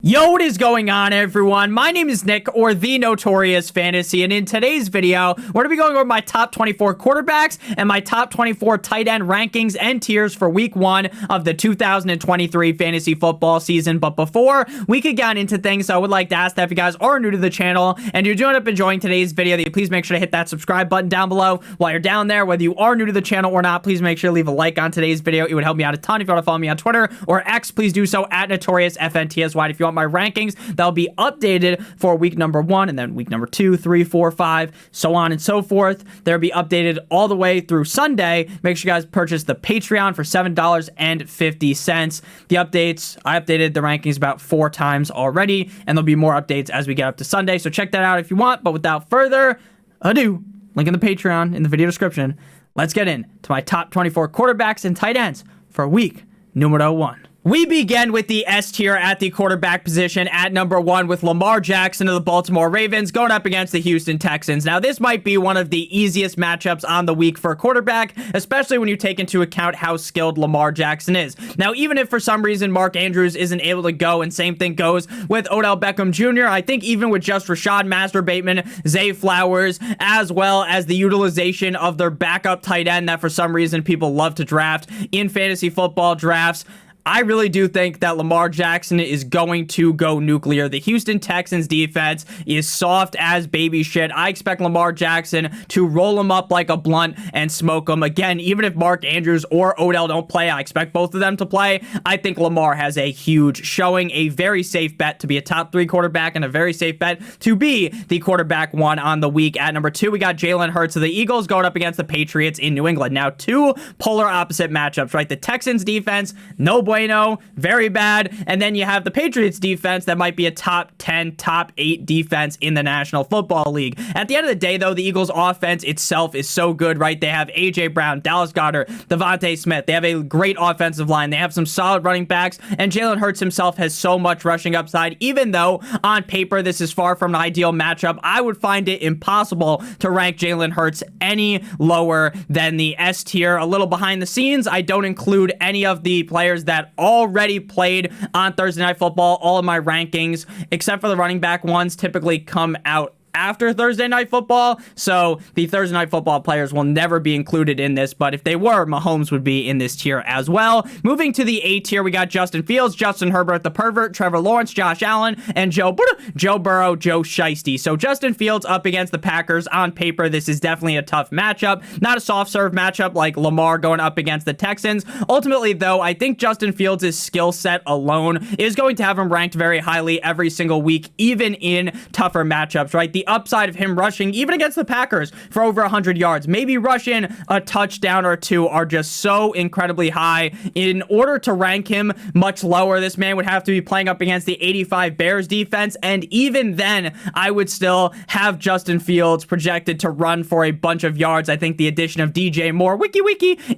Yo, what is going on, everyone? My name is Nick, or the Notorious Fantasy, and in today's video, we're going to be going over my top 24 quarterbacks and my top 24 tight end rankings and tiers for week 1 of the 2023 fantasy football season. But before we could get into things, I would like to ask that if you guys are new to the channel and you do end up enjoying today's video, that you please make sure to hit that subscribe button down below. While you're down there, whether you are new to the channel or not, please make sure to leave a like on today's video. It would help me out a ton. If you want to follow me on Twitter or X, please do so at NotoriousFantasy. If you want my rankings, that'll be updated for week number 1 and then week number 2, 3, 4, 5, so on and so forth. They'll be updated all the way through Sunday. Make sure you guys purchase the Patreon for $7.50. The updates, I updated the rankings about 4 times already, and there'll be more updates as we get up to Sunday, so check that out if you want. But without further ado, link in the Patreon in the video description. Let's get into my top 24 quarterbacks and tight ends for week numero 1. We begin with the S tier at the quarterback position at number 1 with Lamar Jackson of the Baltimore Ravens going up against the Houston Texans. Now, this might be one of the easiest matchups on the week for a quarterback, especially when you take into account how skilled Lamar Jackson is. Now, even if for some reason Mark Andrews isn't able to go, and same thing goes with Odell Beckham Jr., I think even with just Rashad Master Bateman, Zay Flowers, as well as the utilization of their backup tight end that for some reason people love to draft in fantasy football drafts, I really do think that Lamar Jackson is going to go nuclear. The Houston Texans defense is soft as baby shit. I expect Lamar Jackson to roll him up like a blunt and smoke him. Again, even if Mark Andrews or Odell don't play, I expect both of them to play. I think Lamar has a huge showing, a very safe bet to be a top 3 quarterback and a very safe bet to be the quarterback 1 on the week. At number 2, we got Jalen Hurts of the Eagles going up against the Patriots in New England. Now, 2 polar opposite matchups, right? The Texans defense, no bueno, very bad, and then you have the Patriots defense that might be a top 10, top 8 defense in the National Football League. At the end of the day, though, the Eagles offense itself is so good, right? They have AJ Brown, Dallas Goedert, Devontae Smith. They have a great offensive line. They have some solid running backs, and Jalen Hurts himself has so much rushing upside. Even though on paper this is far from an ideal matchup, I would find it impossible to rank Jalen Hurts any lower than the S tier. A little behind the scenes, I don't include any of the players that already played on Thursday Night Football. All of my rankings, except for the running back ones, typically come out after Thursday Night Football, so the Thursday Night Football players will never be included in this, but if they were, Mahomes would be in this tier as well. Moving to the A tier, we got Justin Fields, Justin Herbert the pervert, Trevor Lawrence, Josh Allen, and Joe Burrow, Joe Shiesty. So Justin Fields up against the Packers. On paper, this is definitely a tough matchup, not a soft serve matchup like Lamar going up against the Texans. Ultimately, though, I think Justin Fields' skill set alone is going to have him ranked very highly every single week, even in tougher matchups, right? The upside of him rushing, even against the Packers, for over 100 yards, maybe rush in a touchdown or 2, are just so incredibly high. In order to rank him much lower, this man would have to be playing up against the 85 Bears defense, and even then, I would still have Justin Fields projected to run for a bunch of yards. I think the addition of DJ Moore, wiki,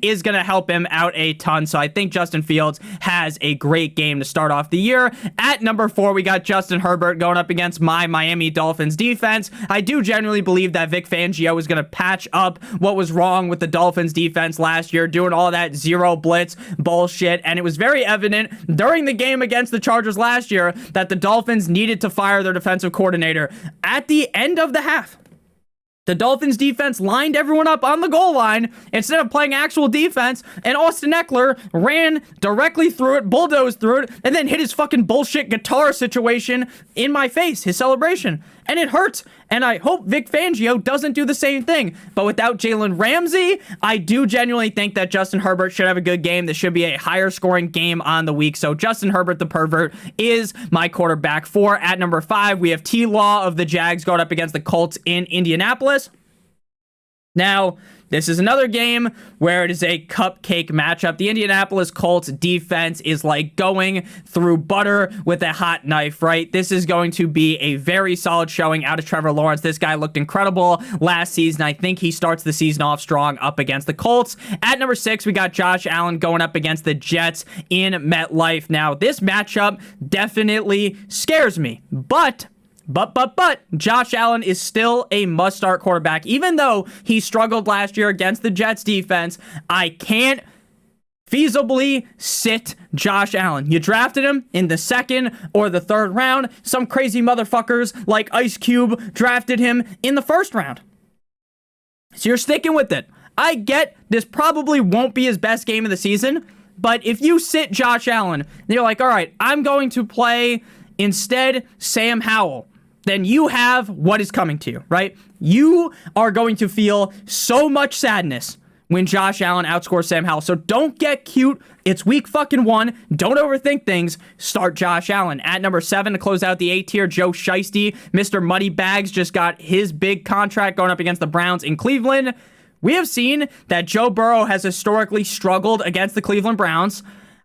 is going to help him out a ton, so I think Justin Fields has a great game to start off the year. At number 4, we got Justin Herbert going up against my Miami Dolphins defense. I do genuinely believe that Vic Fangio is going to patch up what was wrong with the Dolphins defense last year, doing all that zero blitz bullshit, and it was very evident during the game against the Chargers last year that the Dolphins needed to fire their defensive coordinator. At the end of the half, the Dolphins defense lined everyone up on the goal line instead of playing actual defense, and Austin Eckler ran directly through it, bulldozed through it, and then hit his fucking bullshit guitar situation in my face, his celebration. And it hurts, and I hope Vic Fangio doesn't do the same thing. But without Jalen Ramsey, I do genuinely think that Justin Herbert should have a good game. This should be a higher scoring game on the week. So Justin Herbert, the pervert, is my quarterback 4. At number 5, we have T-Law of the Jags going up against the Colts in Indianapolis. Now, this is another game where it is a cupcake matchup. The Indianapolis Colts defense is like going through butter with a hot knife, right? This is going to be a very solid showing out of Trevor Lawrence. This guy looked incredible last season. I think he starts the season off strong up against the Colts. At number 6, we got Josh Allen going up against the Jets in MetLife. Now, this matchup definitely scares me, but Josh Allen is still a must-start quarterback. Even though he struggled last year against the Jets defense, I can't feasibly sit Josh Allen. You drafted him in the 2nd or the 3rd round. Some crazy motherfuckers like Ice Cube drafted him in the 1st round. So you're sticking with it. I get this probably won't be his best game of the season, but if you sit Josh Allen, and you're like, all right, I'm going to play instead Sam Howell, then you have what is coming to you, right? You are going to feel so much sadness when Josh Allen outscores Sam Howell. So don't get cute. It's week fucking 1. Don't overthink things. Start Josh Allen. At number 7 to close out the A tier, Joe Shiesty. Mr. Money Bags just got his big contract going up against the Browns in Cleveland. We have seen that Joe Burrow has historically struggled against the Cleveland Browns.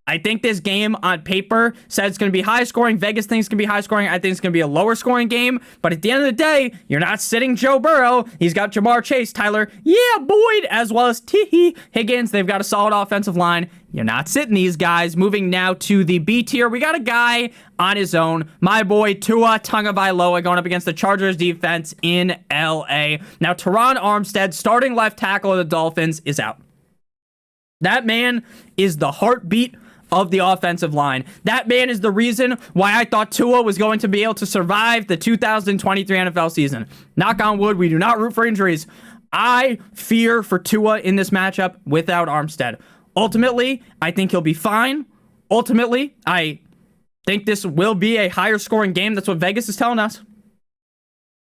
I think this game on paper says it's going to be high scoring. Vegas thinks it's going to be high scoring. I think it's going to be a lower scoring game. But at the end of the day, you're not sitting Joe Burrow. He's got Jamar Chase, Tyler, Boyd, as well as T. Higgins. They've got a solid offensive line. You're not sitting these guys. Moving now to the B tier, we got a guy on his own. My boy Tua Tagovailoa going up against the Chargers defense in LA. Now, Teron Armstead, starting left tackle of the Dolphins, is out. That man is the heartbeat of the offensive line. That man is the reason why I thought Tua was going to be able to survive the 2023 NFL season. Knock on wood, we do not root for injuries. I fear for Tua in this matchup without Armstead. Ultimately, I think he'll be fine. Ultimately, I think this will be a higher scoring game. That's what Vegas is telling us.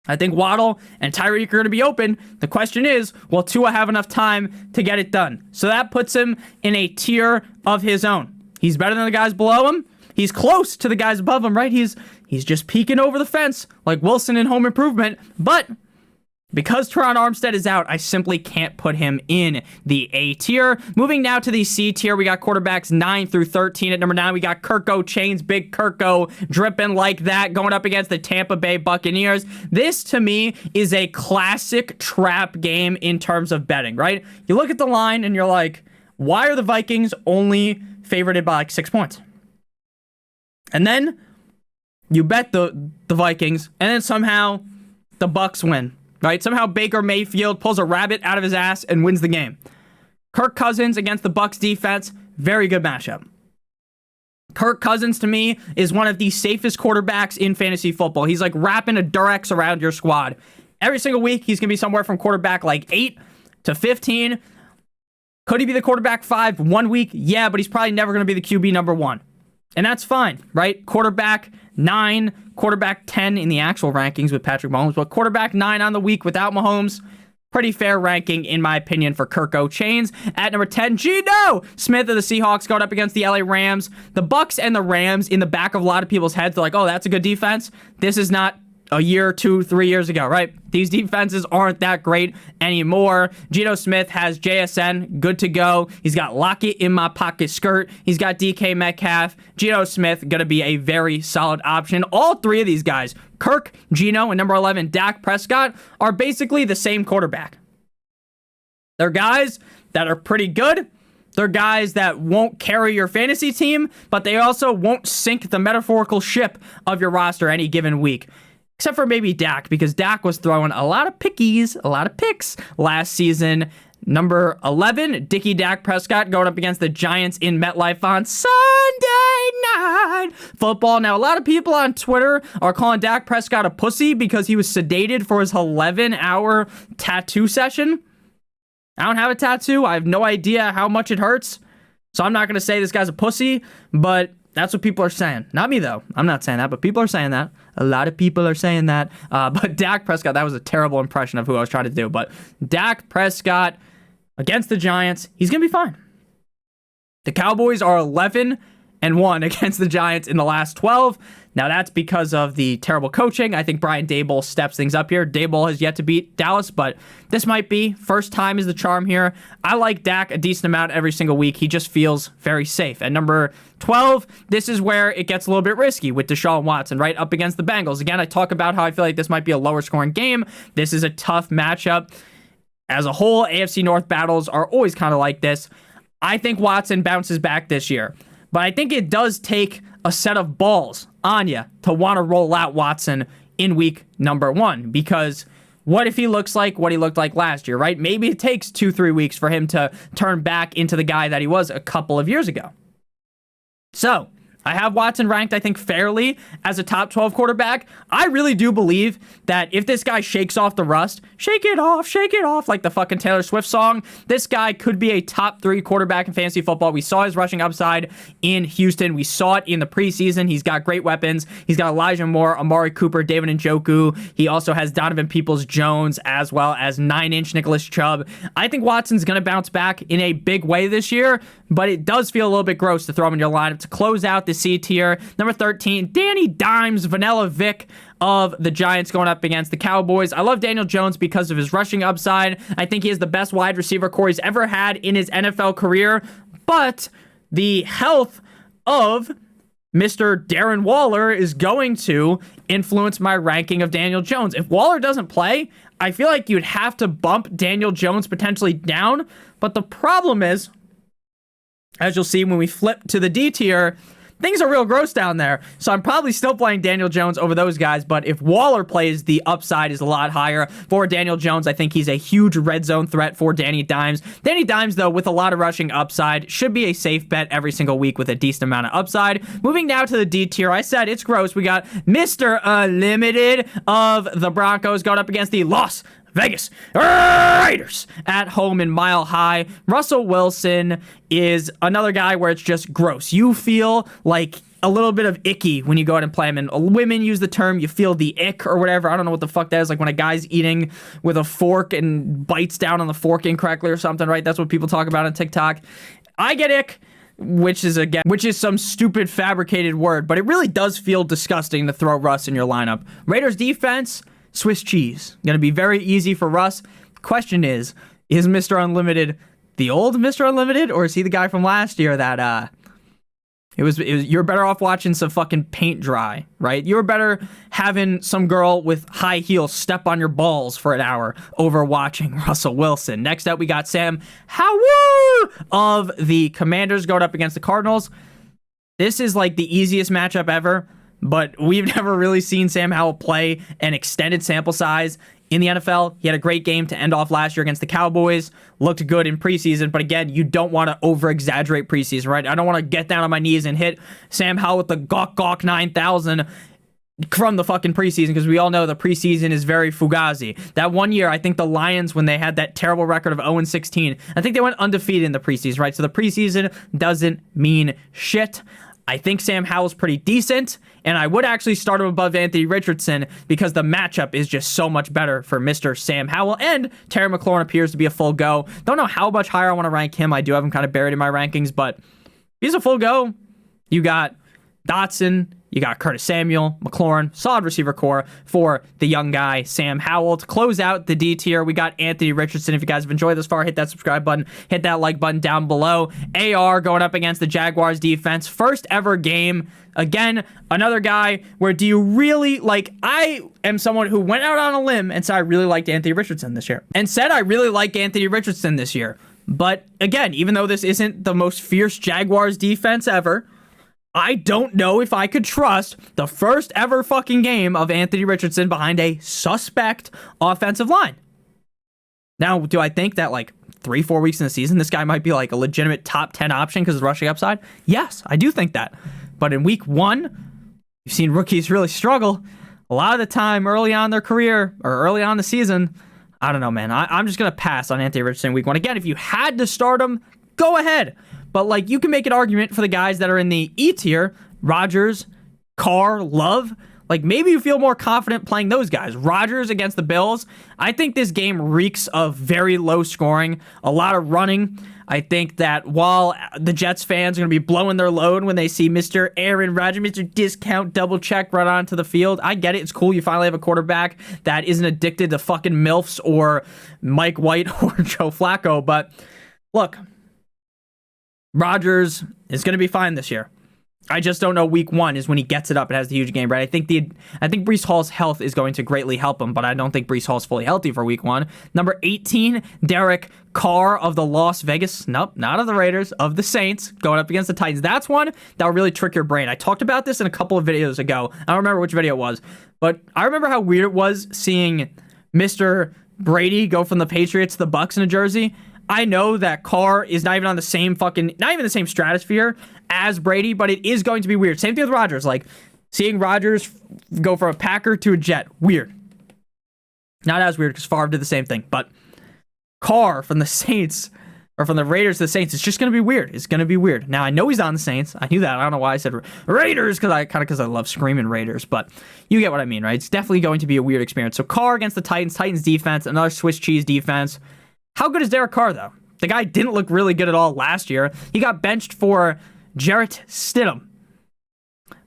I think Waddle and Tyreek are going to be open. The question is, will Tua have enough time to get it done? So that puts him in a tier of his own. He's better than the guys below him. He's close to the guys above him, right? He's just peeking over the fence like Wilson in Home Improvement. But because Teron Armstead is out, I simply can't put him in the A tier. Moving now to the C tier, we got quarterbacks 9 through 13. At number 9, we got Kirko Chains, Big Kirko, dripping like that, going up against the Tampa Bay Buccaneers. This, to me, is a classic trap game in terms of betting, right? You look at the line and you're like, why are the Vikings only favorited by like 6 points? And then you bet the Vikings, and then somehow the Bucs win, right? Somehow Baker Mayfield pulls a rabbit out of his ass and wins the game. Kirk Cousins against the Bucs defense, very good matchup. Kirk Cousins, to me, is one of the safest quarterbacks in fantasy football. He's like wrapping a Durex around your squad. Every single week, he's going to be somewhere from quarterback like 8 to 15. Could he be the quarterback 5 1 week? Yeah, but he's probably never going to be the QB number 1. And that's fine, right? Quarterback 9, quarterback 10 in the actual rankings with Patrick Mahomes, but quarterback 9 on the week without Mahomes. Pretty fair ranking, in my opinion, for Kirko Chains. At number 10, Geno Smith of the Seahawks going up against the LA Rams. The Bucs and the Rams, in the back of a lot of people's heads, they're like, oh, that's a good defense. This is not a year, 2, 3 years ago, right? These defenses aren't that great anymore. Geno Smith has JSN good to go. He's got Lockett in my pocket skirt. He's got DK Metcalf. Geno Smith going to be a very solid option. All 3 of these guys, Kirk, Geno, and number 11, Dak Prescott, are basically the same quarterback. They're guys that are pretty good. They're guys that won't carry your fantasy team, but they also won't sink the metaphorical ship of your roster any given week. Except for maybe Dak, because Dak was throwing a lot of picks last season. Number 11, Dickie Dak Prescott going up against the Giants in MetLife on Sunday Night Football. Now, a lot of people on Twitter are calling Dak Prescott a pussy because he was sedated for his 11-hour tattoo session. I don't have a tattoo. I have no idea how much it hurts. So I'm not going to say this guy's a pussy, but that's what people are saying. Not me, though. I'm not saying that, but people are saying that. A lot of people are saying that. But Dak Prescott, that was a terrible impression of who I was trying to do. But Dak Prescott against the Giants, he's going to be fine. The Cowboys are 11-1 against the Giants in the last 12. Now, that's because of the terrible coaching. I think Brian Daboll steps things up here. Daboll has yet to beat Dallas, but this might be. First time is the charm here. I like Dak a decent amount every single week. He just feels very safe. At number 12, this is where it gets a little bit risky with Deshaun Watson, right? Up against the Bengals. Again, I talk about how I feel like this might be a lower scoring game. This is a tough matchup. As a whole, AFC North battles are always kind of like this. I think Watson bounces back this year, but I think it does take a set of balls on you to want to roll out Watson in week number 1, because what if he looks like what he looked like last year, right? Maybe it takes 2-3 weeks for him to turn back into the guy that he was a couple of years ago. So, I have Watson ranked, I think, fairly as a top 12 quarterback. I really do believe that if this guy shakes off the rust, shake it off, like the fucking Taylor Swift song, this guy could be a top 3 quarterback in fantasy football. We saw his rushing upside in Houston. We saw it in the preseason. He's got great weapons. He's got Elijah Moore, Amari Cooper, David Njoku. He also has Donovan Peoples-Jones as well as 9-inch Nicholas Chubb. I think Watson's going to bounce back in a big way this year, but it does feel a little bit gross to throw him in your lineup to close out the C tier. Number 13, Danny Dimes, Vanilla Vic of the Giants going up against the Cowboys. I love Daniel Jones because of his rushing upside. I think he is the best wide receiver core he's ever had in his NFL career, but the health of Mr. Darren Waller is going to influence my ranking of Daniel Jones. If Waller doesn't play, I feel like you'd have to bump Daniel Jones potentially down, but the problem is, as you'll see when we flip to the D tier, things are real gross down there. So I'm probably still playing Daniel Jones over those guys, but if Waller plays, the upside is a lot higher for Daniel Jones. I think he's a huge red zone threat for Danny Dimes. Danny Dimes, though, with a lot of rushing upside, should be a safe bet every single week with a decent amount of upside. Moving now to the D tier, I said it's gross. We got Mr. Unlimited of the Broncos going up against the Las Vegas Raiders at home in Mile High. Russell Wilson is another guy where it's just gross. You feel like a little bit of icky when you go out and play him. And women use the term, you feel the ick or whatever. I don't know what the fuck that is. Like when a guy's eating with a fork and bites down on the fork incorrectly or something, right? That's what people talk about on TikTok. I get ick, which is some stupid fabricated word, but it really does feel disgusting to throw Russ in your lineup. Raiders defense, Swiss cheese. Going to be very easy for Russ. Question is Mr. Unlimited the old Mr. Unlimited, or is he the guy from last year that it was you're better off watching some fucking paint dry, right? You're better having some girl with high heels step on your balls for an hour over watching Russell Wilson. Next up, we got Sam Howell of the Commanders going up against the Cardinals. This is like the easiest matchup ever, but we've never really seen Sam Howell play an extended sample size in the NFL. He had a great game to end off last year against the Cowboys. Looked good in preseason, but again, you don't want to over-exaggerate preseason, right? I don't want to get down on my knees and hit Sam Howell with the Gawk 9000 from the fucking preseason, because we all know the preseason is very fugazi. That one year, I think the Lions, when they had that terrible record of 0-16, I think they went undefeated in the preseason, right? So the preseason doesn't mean shit. I think Sam Howell's pretty decent, and I would actually start him above Anthony Richardson because the matchup is just so much better for Mr. Sam Howell, and Terry McLaurin appears to be a full go. Don't know how much higher I want to rank him. I do have him kind of buried in my rankings, but he's a full go. You got Dotson, you got Curtis Samuel, McLaurin, solid receiver core for the young guy, Sam Howell. To close out the D tier, we got Anthony Richardson. If you guys have enjoyed this far, hit that subscribe button, hit that like button down below. AR going up against the Jaguars defense. First ever game. Again, another guy where do you really, like, I am someone who went out on a limb and said I really liked Anthony Richardson this year. But again, even though this isn't the most fierce Jaguars defense ever, I don't know if I could trust the first ever fucking game of Anthony Richardson behind a suspect offensive line. Now, do I think that like 3-4 weeks in the season, this guy might be like a legitimate top 10 option because of rushing upside? Yes, I do think that. But in week one, you've seen rookies really struggle. A lot of the time early on in their career or early on in the season, I don't know, man. I'm just going to pass on Anthony Richardson week one. Again, if you had to start him, go ahead. But, like, you can make an argument for the guys that are in the E tier, Rodgers, Carr, Love. Like, maybe you feel more confident playing those guys. Rodgers against the Bills. I think this game reeks of very low scoring, a lot of running. I think that while the Jets fans are going to be blowing their load when they see Mr. Aaron Rodgers, Mr. Discount double check run onto the field, I get it. It's cool. You finally have a quarterback that isn't addicted to fucking MILFs or Mike White or Joe Flacco. But, look, Rodgers is going to be fine this year. I just don't know week one is when he gets it up and has the huge game, right? I think Breece Hall's health is going to greatly help him, but I don't think Breece Hall's fully healthy for week one. Number 18, Derek Carr of the Las Vegas, nope, not of the Raiders, of the Saints, going up against the Titans. That's one that will really trick your brain. I talked about this in a couple of videos ago. I don't remember which video it was, but I remember how weird it was seeing Mr. Brady go from the Patriots to the Bucks in a jersey. I know that Carr is not even on the same not even the same stratosphere as Brady, but it is going to be weird. Same thing with Rodgers. Like, seeing Rodgers go from a Packer to a Jet, weird. Not as weird because Favre did the same thing, but Carr from the Saints, or from the Raiders to the Saints, it's just going to be weird. It's going to be weird. Now, I know he's on the Saints. I knew that. I don't know why I said Raiders, because I love screaming Raiders, but you get what I mean, right? It's definitely going to be a weird experience. So Carr against the Titans. Titans defense, another Swiss cheese defense. How good is Derek Carr, though? The guy didn't look really good at all last year. He got benched for Jarrett Stidham.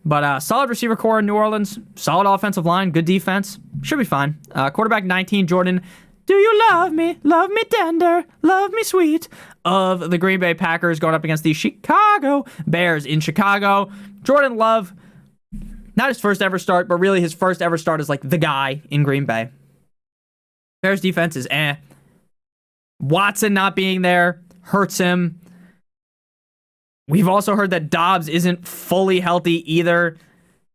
But solid receiver core in New Orleans. Solid offensive line. Good defense. Should be fine. Quarterback 19, Jordan. Do you love me? Love me tender. Love me sweet. Of the Green Bay Packers going up against the Chicago Bears in Chicago. Jordan Love, not his first ever start, but really his first ever start as like the guy in Green Bay. Bears defense is eh. Watson not being there hurts him. We've also heard that Dobbs isn't fully healthy either.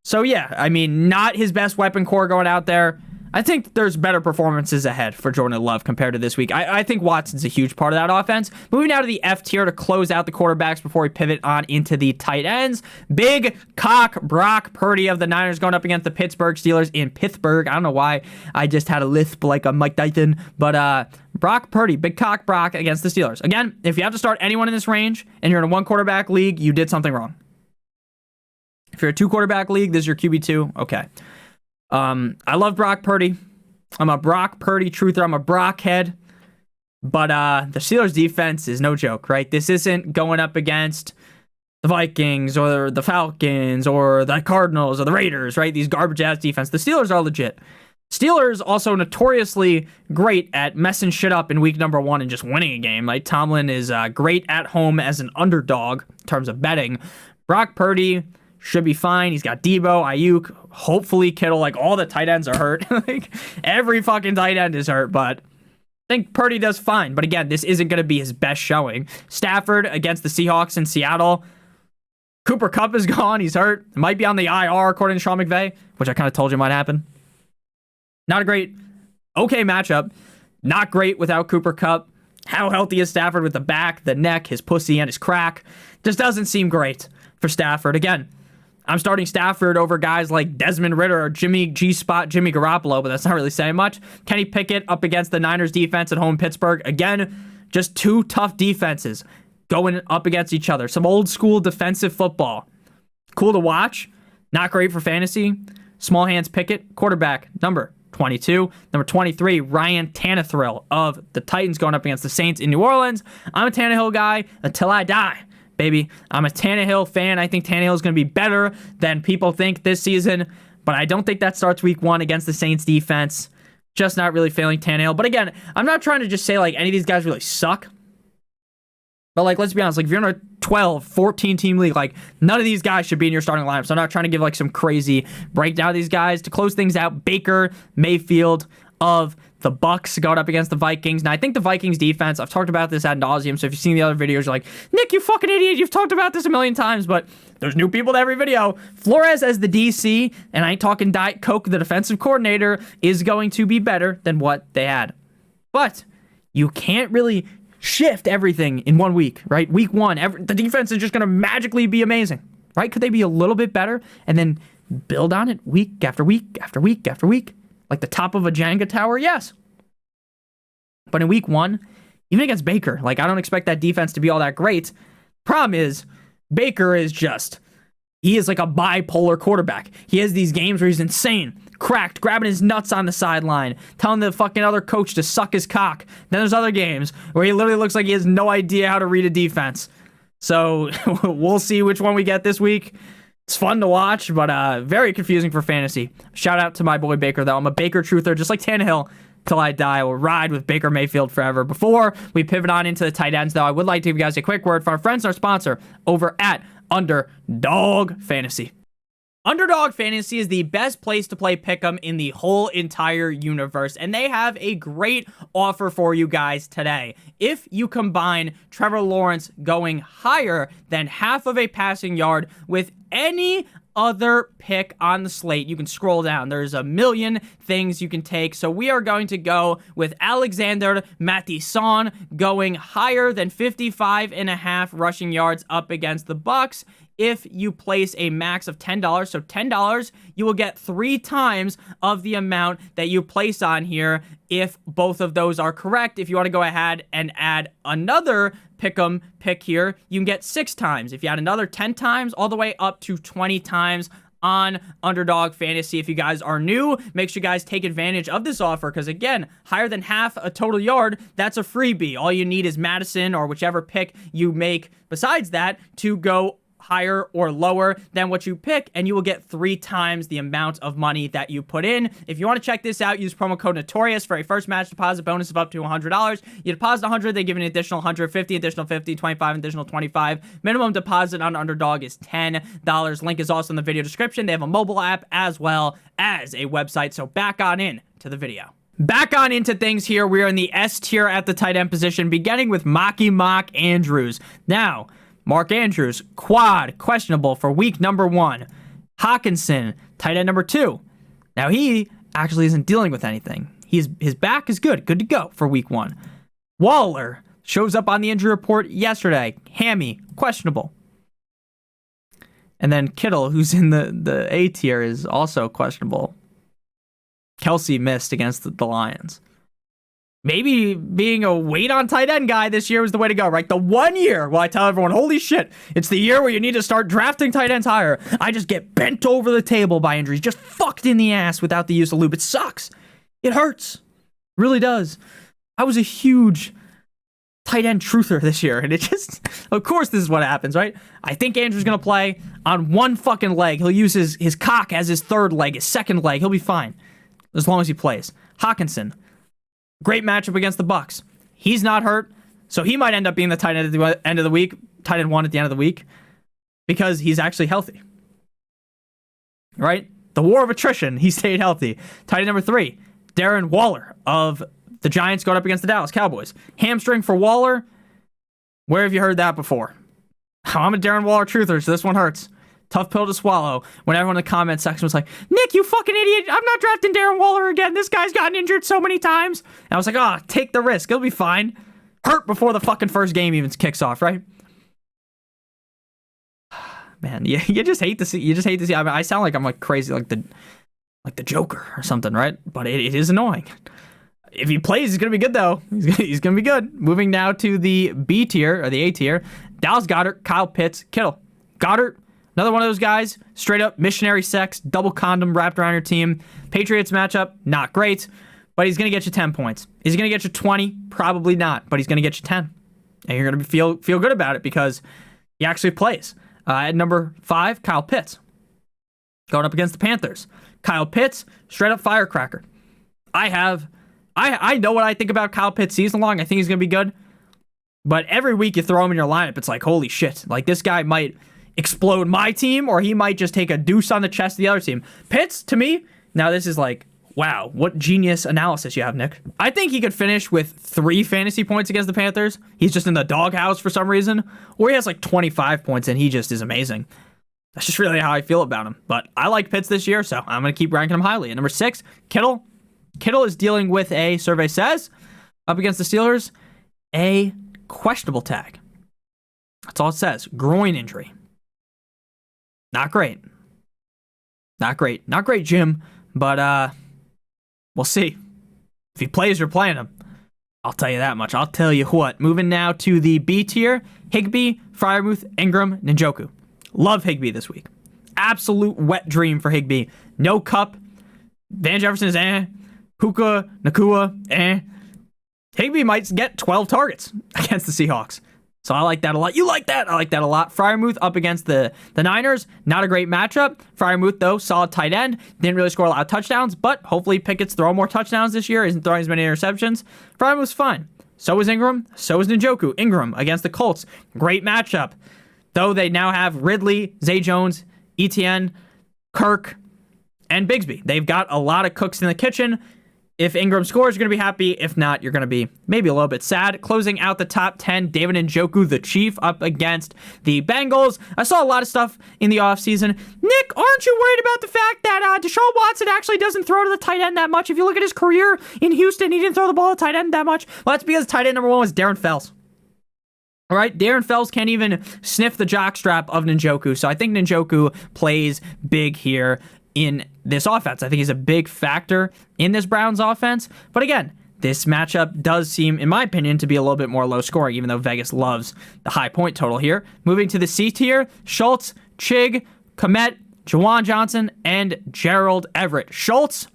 So yeah, I mean, not his best weapon core going out there. I think there's better performances ahead for Jordan Love compared to this week. I think Watson's a huge part of that offense. Moving now to the F tier to close out the quarterbacks before we pivot on into the tight ends. Big cock Brock Purdy of the Niners going up against the Pittsburgh Steelers in Pittsburgh. I don't know why I just had a lisp like a Mike Tyson, but Brock Purdy, big cock Brock against the Steelers. Again, if you have to start anyone in this range and you're in a one quarterback league, you did something wrong. If you're a two quarterback league, this is your QB2. Okay. I love Brock Purdy. I'm a Brock Purdy truther. I'm a Brock head. But the Steelers defense is no joke, right? This isn't going up against the Vikings or the Falcons or the Cardinals or the Raiders, right? These garbage ass defense. The Steelers are legit. Steelers also notoriously great at messing shit up in week number 1 and just winning a game. Like, Tomlin is great at home as an underdog in terms of betting. Brock Purdy should be fine. He's got Debo, Ayuk, hopefully Kittle. Like, all the tight ends are hurt. Like, every fucking tight end is hurt, but I think Purdy does fine. But again, this isn't going to be his best showing. Stafford against the Seahawks in Seattle. Cooper Kupp is gone. He's hurt. Might be on the IR, according to Sean McVay, which I kind of told you might happen. Not a great, okay matchup. Not great without Cooper Kupp. How healthy is Stafford with the back, the neck, his pussy, and his crack? Just doesn't seem great for Stafford. Again, I'm starting Stafford over guys like Desmond Ridder or Jimmy Garoppolo, but that's not really saying much. Kenny Pickett up against the Niners defense at home in Pittsburgh. Again, just two tough defenses going up against each other. Some old school defensive football. Cool to watch. Not great for fantasy. Small hands Pickett. Quarterback number 22. Number 23, Ryan Tannehill of the Titans going up against the Saints in New Orleans. I'm a Tannehill guy until I die. Baby, I'm a Tannehill fan. I think Tannehill is going to be better than people think this season, but I don't think that starts week 1 against the Saints defense. Just not really failing Tannehill. But again, I'm not trying to just say like any of these guys really suck. But like, let's be honest, like if you're in a 12, 14 team league, like none of these guys should be in your starting lineup. So I'm not trying to give like some crazy breakdown of these guys. To close things out, Baker Mayfield of the Bucks going up against the Vikings. Now, I think the Vikings defense, I've talked about this ad nauseum, so if you've seen the other videos, you're like, Nick, you fucking idiot, you've talked about this a million times, but there's new people to every video. Flores as the DC, and I ain't talking Diet Coke, the defensive coordinator, is going to be better than what they had. But you can't really shift everything in 1 week, right? Week 1, the defense is just going to magically be amazing, right? Could they be a little bit better and then build on it week after week after week after week? Like the top of a Jenga tower? Yes. But in week 1, even against Baker, like I don't expect that defense to be all that great. Problem is, Baker is he is like a bipolar quarterback. He has these games where he's insane, cracked, grabbing his nuts on the sideline, telling the fucking other coach to suck his cock. Then there's other games where he literally looks like he has no idea how to read a defense. So we'll see which one we get this week. It's fun to watch, but very confusing for fantasy. Shout out to my boy Baker, though. I'm a Baker truther, just like Tannehill, till I die. I will ride with Baker Mayfield forever. Before we pivot on into the tight ends, though, I would like to give you guys a quick word from our friends and our sponsor over at Underdog Fantasy. Underdog Fantasy is the best place to play Pick'em in the whole entire universe, and they have a great offer for you guys today. If you combine Trevor Lawrence going higher than half of a passing yard with any other pick on the slate. You can scroll down. There's a million things you can take. So we are going to go with Alexander Mattison going higher than 55.5 rushing yards up against the Bucks. If you place a max of $10, so $10, you will get 3 times of the amount that you place on here if both of those are correct. If you want to go ahead and add another pick'em pick here, you can get 6 times. If you add another 10 times, all the way up to 20 times on Underdog Fantasy. If you guys are new, make sure you guys take advantage of this offer because, again, higher than half a total yard, that's a freebie. All you need is Madison or whichever pick you make besides that to go higher or lower than what you pick, and you will get 3 times the amount of money that you put in. If you want to check this out, use promo code Notorious for a first match deposit bonus of up to $100. You deposit $100, they give an additional $150, additional $50, $25, additional $25. Minimum deposit on Underdog is $10. Link is also in the video description. They have a mobile app as well as a website, so back on in to the video. Back on into things here. We are in the S tier at the tight end position, beginning with Mock Andrews. Now, Mark Andrews, quad, questionable for week number 1. Hawkinson, tight end number 2. Now, he actually isn't dealing with anything. His back is good to go for week 1. Waller shows up on the injury report yesterday. Hammy, questionable. And then Kittle, who's in the A tier, is also questionable. Kelsey missed against the Lions. Maybe being a wait on tight end guy this year was the way to go, right? The 1 year where I tell everyone, holy shit, it's the year where you need to start drafting tight ends higher. I just get bent over the table by injuries, just fucked in the ass without the use of lube. It sucks. It hurts. Really does. I was a huge tight end truther this year, and it just, of course, this is what happens, right? I think Andrew's going to play on one fucking leg. He'll use his cock as his third leg, his second leg. He'll be fine as long as he plays. Hawkinson. Great matchup against the Bucks. He's not hurt, so he might end up being the tight end at the end of the week, tight end 1 at the end of the week, because he's actually healthy. Right? The war of attrition, he stayed healthy. Tight end number 3, Darren Waller of the Giants going up against the Dallas Cowboys. Hamstring for Waller. Where have you heard that before? I'm a Darren Waller truther, so this one hurts. Tough pill to swallow when everyone in the comment section was like, Nick, you fucking idiot. I'm not drafting Darren Waller again. This guy's gotten injured so many times. And I was like, take the risk. It'll be fine. Hurt before the fucking first game even kicks off, right? Man, you just hate to see. I mean, I sound like I'm like crazy, like the Joker or something, right? But it is annoying. If he plays, he's going to be good, though. He's going to be good. Moving now to the B tier, or the A tier. Dallas Goedert, Kyle Pitts, Kittle. Goddard, another one of those guys, straight up missionary sex, double condom wrapped around your team. Patriots matchup, not great, but he's going to get you 10 points. Is he going to get you 20? Probably not, but he's going to get you 10. And you're going to feel good about it because he actually plays. At number 5, Kyle Pitts. Going up against the Panthers. Kyle Pitts, straight up firecracker. I know what I think about Kyle Pitts season long. I think he's going to be good. But every week you throw him in your lineup, it's like, holy shit. Like, this guy might explode my team, or he might just take a deuce on the chest of the other team. Pitts, to me, now this is like, wow, what genius analysis you have, Nick. I think he could finish with 3 fantasy points against the Panthers. He's just in the doghouse for some reason. Or he has like 25 points and he just is amazing. That's just really how I feel about him. But I like Pitts this year, so I'm going to keep ranking him highly. At number 6, Kittle. Kittle is dealing with a, survey says, up against the Steelers, a questionable tag. That's all it says. Groin injury. Not great. Not great, Jim. But we'll see. If he plays, you're playing him. I'll tell you that much. I'll tell you what. Moving now to the B tier. Higbee, Freiermuth, Ingram, Njoku. Love Higbee this week. Absolute wet dream for Higbee. No Cup. Van Jefferson is Puka, Nakua, Higbee might get 12 targets against the Seahawks. So I like that a lot. You like that? I like that a lot. Freiermuth up against the Niners. Not a great matchup. Freiermuth, though, solid tight end. Didn't really score a lot of touchdowns, but hopefully Pickett's throwing more touchdowns this year. Isn't throwing as many interceptions. Freiermuth's fine. So is Ingram. So is Njoku. Ingram against the Colts. Great matchup. Though they now have Ridley, Zay Jones, Etienne, Kirk, and Bigsby. They've got a lot of cooks in the kitchen. If Ingram scores, you're going to be happy. If not, you're going to be maybe a little bit sad. Closing out the top 10, David Njoku, the Chief, up against the Bengals. I saw a lot of stuff in the offseason. Nick, aren't you worried about the fact that Deshaun Watson actually doesn't throw to the tight end that much? If you look at his career in Houston, he didn't throw the ball to the tight end that much. Well, that's because tight end number 1 was Darren Fells. All right, Darren Fells can't even sniff the jockstrap of Njoku. So I think Njoku plays big here in this offense. I think he's a big factor in this Browns offense. But again, this matchup does seem, in my opinion, to be a little bit more low scoring, even though Vegas loves the high point total here. Moving to the C tier, Schultz, Chig, Kmet, Juwan Johnson, and Gerald Everett. Schultz,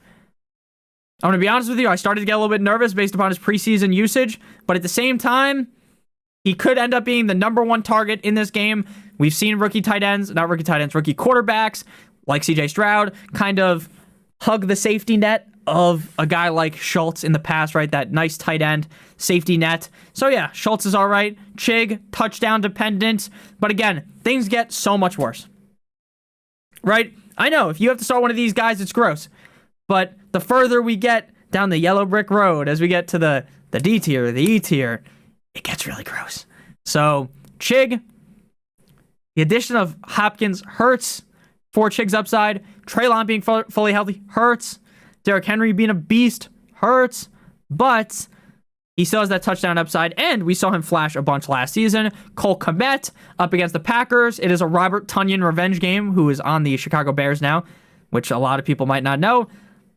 I'm going to be honest with you, I started to get a little bit nervous based upon his preseason usage, but at the same time, he could end up being the number 1 target in this game. We've seen rookie quarterbacks like CJ Stroud kind of hug the safety net of a guy like Schultz in the past, right? That nice tight end safety net. So yeah, Schultz is all right. Chig, touchdown dependent. But again, things get so much worse, right? I know if you have to start one of these guys, it's gross. But the further we get down the yellow brick road, as we get to the D tier, the E tier, it gets really gross. So Chig, the addition of Hopkins hurts for Chig's upside. Treylon being fully healthy hurts. Derrick Henry being a beast hurts. But he still has that touchdown upside, and we saw him flash a bunch last season. Cole Kmet up against the Packers. It is a Robert Tonyan revenge game, who is on the Chicago Bears now, which a lot of people might not know.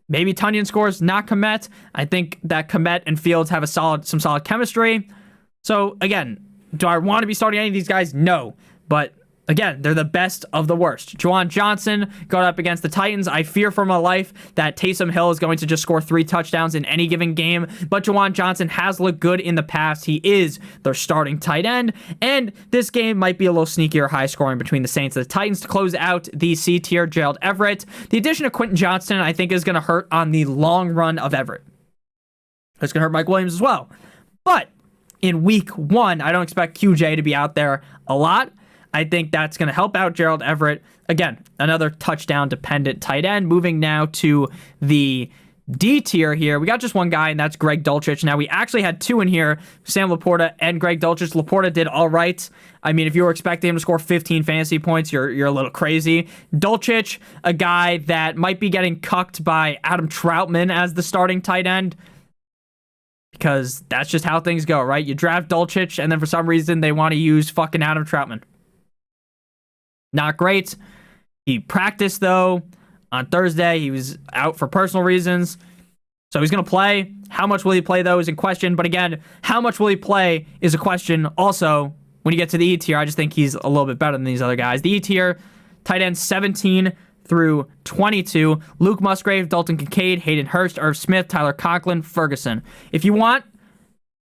Maybe Tonyan scores, not Kmet. I think that Kmet and Fields have some solid chemistry. So, again, do I want to be starting any of these guys? No. But, again, they're the best of the worst. Juwan Johnson going up against the Titans. I fear for my life that Taysom Hill is going to just score 3 touchdowns in any given game. But Juwan Johnson has looked good in the past. He is their starting tight end. And this game might be a little sneakier high scoring between the Saints and the Titans to close out the C tier. Gerald Everett. The addition of Quentin Johnston, I think, is going to hurt on the long run of Everett. It's going to hurt Mike Williams as well. But in week 1, I don't expect QJ to be out there a lot. I think that's going to help out Gerald Everett. Again, another touchdown-dependent tight end. Moving now to the D tier here. We got just one guy, and that's Greg Dulcich. Now, we actually had 2 in here, Sam Laporta and Greg Dulcich. Laporta did all right. I mean, if you were expecting him to score 15 fantasy points, you're a little crazy. Dulcich, a guy that might be getting cucked by Adam Troutman as the starting tight end, because that's just how things go, right? You draft Dulcich, and then for some reason, they want to use fucking Adam Troutman. Not great. He practiced, though, on Thursday. He was out for personal reasons. So he's going to play. How much will he play, though, is in question. But again, how much will he play is a question. Also, when you get to the E tier, I just think he's a little bit better than these other guys. The E tier, tight end 17 through 22. Luke Musgrave, Dalton Kincaid, Hayden Hurst, Irv Smith, Tyler Conklin, Ferguson. If you want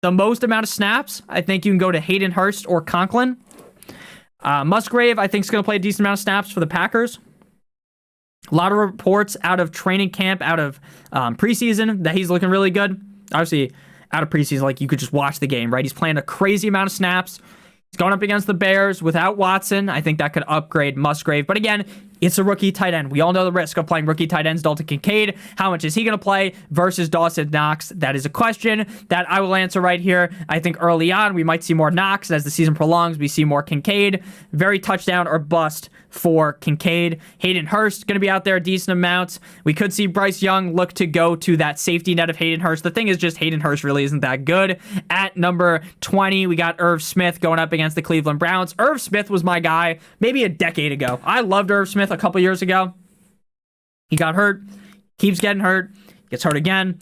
the most amount of snaps, I think you can go to Hayden Hurst or Conklin. Musgrave, I think, is going to play a decent amount of snaps for the Packers. A lot of reports out of training camp, out of preseason, that he's looking really good. Obviously, out of preseason, like, you could just watch the game, right? He's playing a crazy amount of snaps. He's going up against the Bears without Watson. I think that could upgrade Musgrave. But again, it's a rookie tight end. We all know the risk of playing rookie tight ends. Dalton Kincaid, how much is he going to play versus Dawson Knox? That is a question that I will answer right here. I think early on, we might see more Knox. As the season prolongs, we see more Kincaid. Very touchdown or bust for Kincaid. Hayden Hurst going to be out there a decent amount. We could see Bryce Young look to go to that safety net of Hayden Hurst. The thing is just Hayden Hurst really isn't that good. At number 20, we got Irv Smith going up against the Cleveland Browns. Irv Smith was my guy maybe a decade ago. I loved Irv Smith a couple years ago. He got hurt, keeps getting hurt, gets hurt again.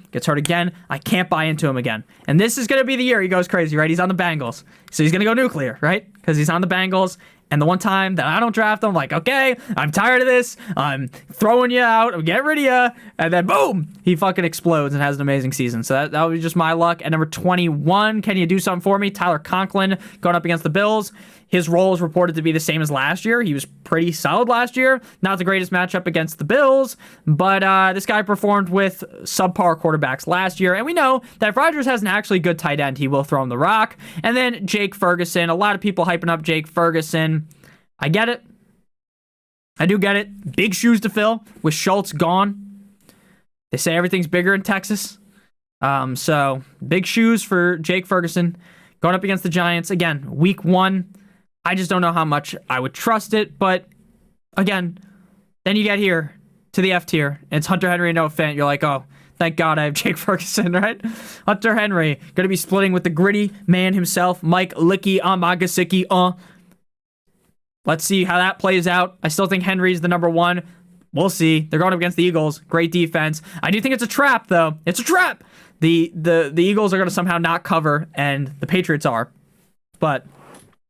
I can't buy into him again. And this is going to be the year he goes crazy, right? He's on the Bengals. So he's going to go nuclear, right? Because he's on the Bengals. And the one time that I don't draft him, I'm like, okay, I'm tired of this. I'm throwing you out. I'm getting rid of you. And then, boom, he fucking explodes and has an amazing season. So that would be just my luck. At number 21, can you do something for me? Tyler Conklin going up against the Bills. His role is reported to be the same as last year. He was pretty solid last year. Not the greatest matchup against the Bills, but this guy performed with subpar quarterbacks last year. And we know that if Rodgers has an actually good tight end, he will throw him the rock. And then Jake Ferguson. A lot of people hyping up Jake Ferguson. I get it. I do get it. Big shoes to fill with Schultz gone. They say everything's bigger in Texas. So big shoes for Jake Ferguson going up against the Giants. Again, week 1. I just don't know how much I would trust it. But again, then you get here to the F tier. And it's Hunter Henry and Noah Fant. You're like, oh, thank God I have Jake Ferguson, right? Hunter Henry going to be splitting with the gritty man himself, Mike Licky Amagasicki. Let's see how that plays out. I still think Henry's the number 1. We'll see. They're going up against the Eagles. Great defense. I do think it's a trap, though. It's a trap. The Eagles are going to somehow not cover, and the Patriots are. But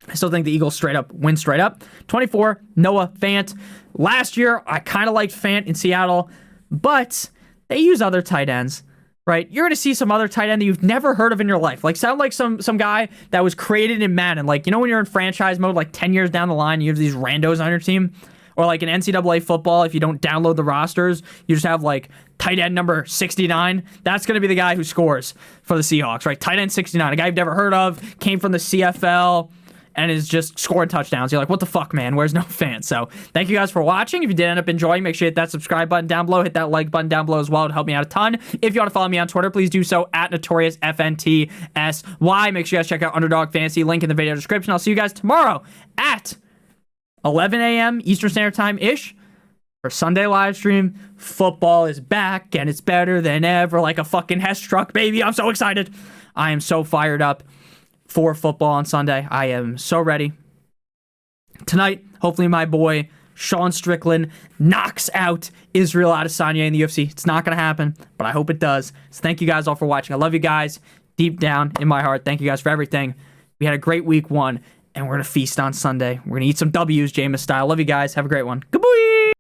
I still think the Eagles win straight up. 24, Noah Fant. Last year, I kind of liked Fant in Seattle, but they use other tight ends, right? You're going to see some other tight end that you've never heard of in your life. Like, sound like some guy that was created in Madden. Like, you know when you're in franchise mode, like 10 years down the line, you have these randos on your team? Or like in NCAA football, if you don't download the rosters, you just have like tight end number 69. That's going to be the guy who scores for the Seahawks, right? Tight end 69, a guy you've never heard of, came from the CFL, and is just scoring touchdowns. You're like, what the fuck, man? Where's no fan? So thank you guys for watching. If you did end up enjoying, make sure you hit that subscribe button down below. Hit that like button down below as well. It would help me out a ton. If you want to follow me on Twitter, please do so at NotoriousFantasy. Make sure you guys check out Underdog Fantasy. Link in the video description. I'll see you guys tomorrow at 11 a.m. Eastern Standard Time-ish for Sunday live stream. Football is back, and it's better than ever, like a fucking Hess truck, baby. I'm so excited. I am so fired up for football on Sunday. I am so ready. Tonight, hopefully my boy Sean Strickland knocks out Israel Adesanya in the UFC. It's not going to happen, but I hope it does. So thank you guys all for watching. I love you guys deep down in my heart. Thank you guys for everything. We had a great week 1. And we're going to feast on Sunday. We're going to eat some W's, Jameis style. Love you guys. Have a great one. Goodbye.